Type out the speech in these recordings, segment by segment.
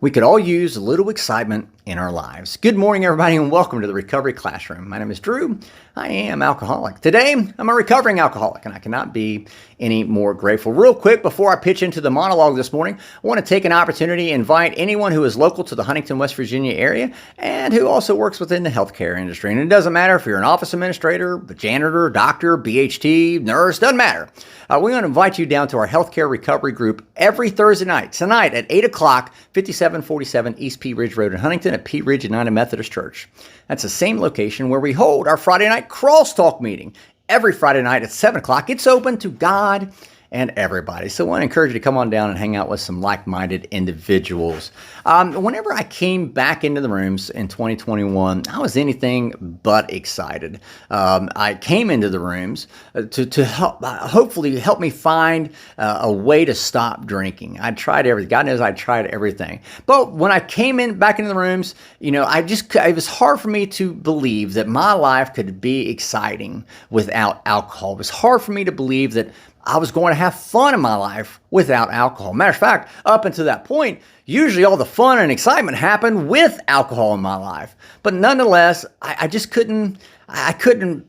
We could all use a little excitement in our lives. Good morning, everybody, and welcome to the Recovery Classroom. My name is Drew. I am alcoholic. Today, I'm a recovering alcoholic, and I cannot be any more grateful. Real quick, before I pitch into the monologue this morning, I want to take an opportunity to invite anyone who is local to the Huntington, West Virginia area and who also works within the healthcare industry. And it doesn't matter if you're an office administrator, a janitor, doctor, BHT, nurse, doesn't matter. We want to invite you down to our healthcare recovery group every Thursday night, tonight at 8 o'clock, 5747 East Pea Ridge Road in Huntington at Pea Ridge United Methodist Church. That's the same location where we hold our Friday night crosstalk meeting. Every Friday night at 7 o'clock, it's open to God and everybody. So I want to encourage you to come on down and hang out with some like-minded individuals. Whenever I came back into the rooms in 2021, I was anything but excited. I came into the rooms to help, hopefully help me find a way to stop drinking. I tried everything. God knows I tried everything. But when I came back into the rooms, it was hard for me to believe that my life could be exciting without alcohol. It was hard for me to believe that I was going to have fun in my life without alcohol. Matter of fact, up until that point, usually all the fun and excitement happened with alcohol in my life. But nonetheless, I just couldn't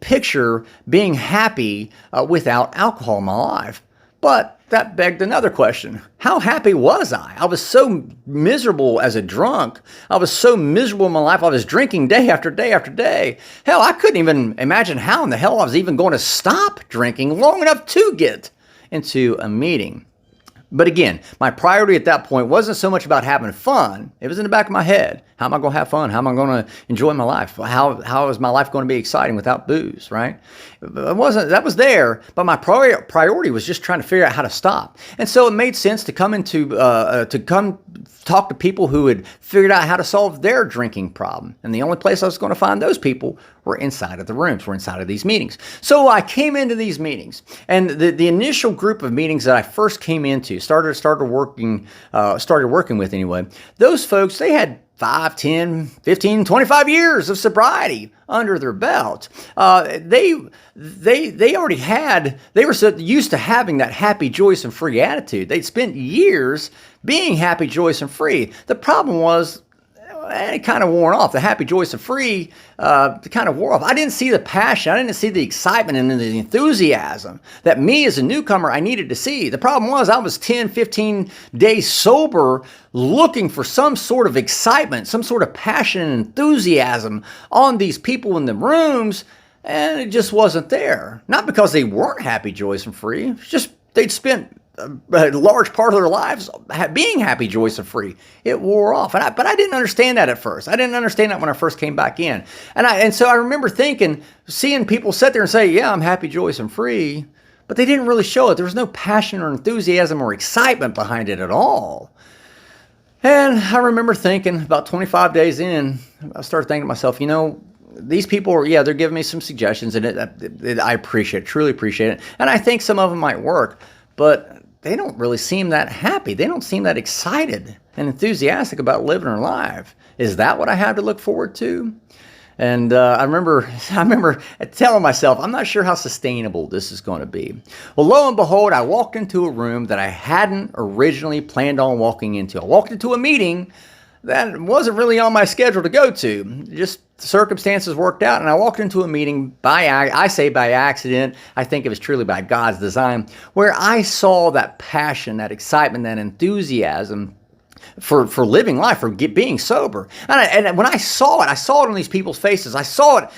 picture being happy without alcohol in my life. But that begged another question. How happy was I? I was so miserable as a drunk. I was so miserable in my life. I was drinking day after day after day. Hell, I couldn't even imagine how in the hell I was even going to stop drinking long enough to get into a meeting. But again, my priority at that point wasn't so much about having fun. It was in the back of my head. How am I going to have fun? How am I going to enjoy my life? How is my life going to be exciting without booze, right? That was there, but my priority was just trying to figure out how to stop. And so it made sense to come talk to people who had figured out how to solve their drinking problem. And the only place I was going to find those people were inside of the rooms, were inside of these meetings. So I came into these meetings, and the initial group of meetings that I first came into, started working with anyway, those folks, they had 5, 10, 15, 25 years of sobriety under their belt. They were so used to having that happy, joyous, and free attitude. They'd spent years being happy, joyous, and free. The problem was, it kind of wore off. The happy, joyous, and free kind of wore off. I didn't see the passion. I didn't see the excitement and the enthusiasm that me as a newcomer I needed to see. The problem was I was 10, 15 days sober looking for some sort of excitement, some sort of passion and enthusiasm on these people in the rooms, and it just wasn't there. Not because they weren't happy, joyous, and free. It's just they'd spent a large part of their lives being happy, joyous, and free. It wore off. But I didn't understand that at first. I didn't understand that when I first came back in. And so I remember seeing people sit there and say, yeah, I'm happy, joyous, and free. But they didn't really show it. There was no passion or enthusiasm or excitement behind it at all. And I remember thinking about 25 days in, I started thinking to myself, these people they're giving me some suggestions, and I appreciate it, truly appreciate it. And I think some of them might work, but they don't really seem that happy. They don't seem that excited and enthusiastic about living their life. Is that what I have to look forward to? And I remember telling myself, I'm not sure how sustainable this is going to be. Well, lo and behold, I walked into a room that I hadn't originally planned on walking into. I walked into a meeting that wasn't really on my schedule to go to. Just circumstances worked out, and I walked into a meeting by accident. I think it was truly by God's design, where I saw that passion, that excitement, that enthusiasm for living life, for being sober. And when I saw it on these people's faces. I saw it,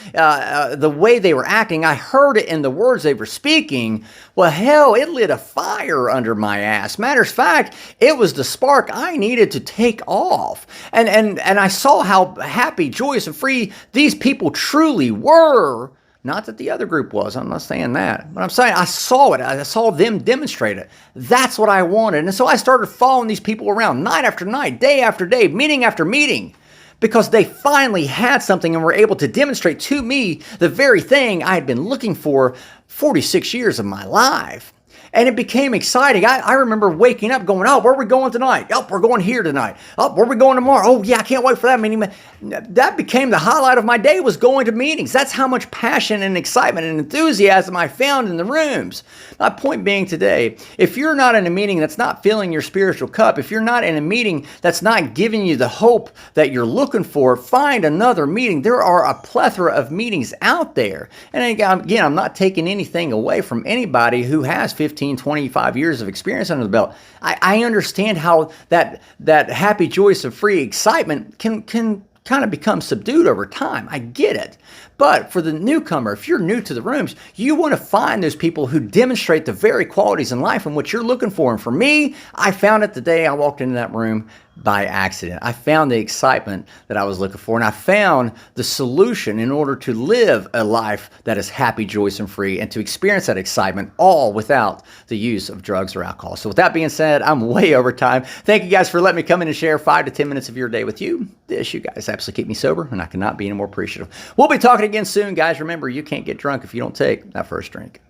the way they were acting. I heard it in the words they were speaking. Well, hell, it lit a fire under my ass. Matter of fact, it was the spark I needed to take off. And I saw how happy, joyous, and free these people truly were. Not that the other group was. I'm not saying that. But I'm saying I saw it. I saw them demonstrate it. That's what I wanted. And so I started following these people around night after night, day after day, meeting after meeting, because they finally had something and were able to demonstrate to me the very thing I had been looking for 46 years of my life. And it became exciting. I remember waking up going, oh, where are we going tonight? Oh, we're going here tonight. Oh, where are we going tomorrow? Oh, yeah, I can't wait for that meeting. That became the highlight of my day, was going to meetings. That's how much passion and excitement and enthusiasm I found in the rooms. My point being today, if you're not in a meeting that's not filling your spiritual cup, if you're not in a meeting that's not giving you the hope that you're looking for, find another meeting. There are a plethora of meetings out there. And again, I'm not taking anything away from anybody who has 15, 25 years of experience under the belt. I understand how that happy, joyous, and free excitement can kind of become subdued over time. I get it. But for the newcomer, if you're new to the rooms, you want to find those people who demonstrate the very qualities in life and what you're looking for. And for me, I found it the day I walked into that room by accident. I found the excitement that I was looking for, and I found the solution in order to live a life that is happy, joyous, and free, and to experience that excitement all without the use of drugs or alcohol. So with that being said, I'm way over time. Thank you guys for letting me come in and share 5 to 10 minutes of your day with you. You guys absolutely keep me sober, and I cannot be any more appreciative. We'll be talking again soon, guys. Remember, you can't get drunk if you don't take that first drink.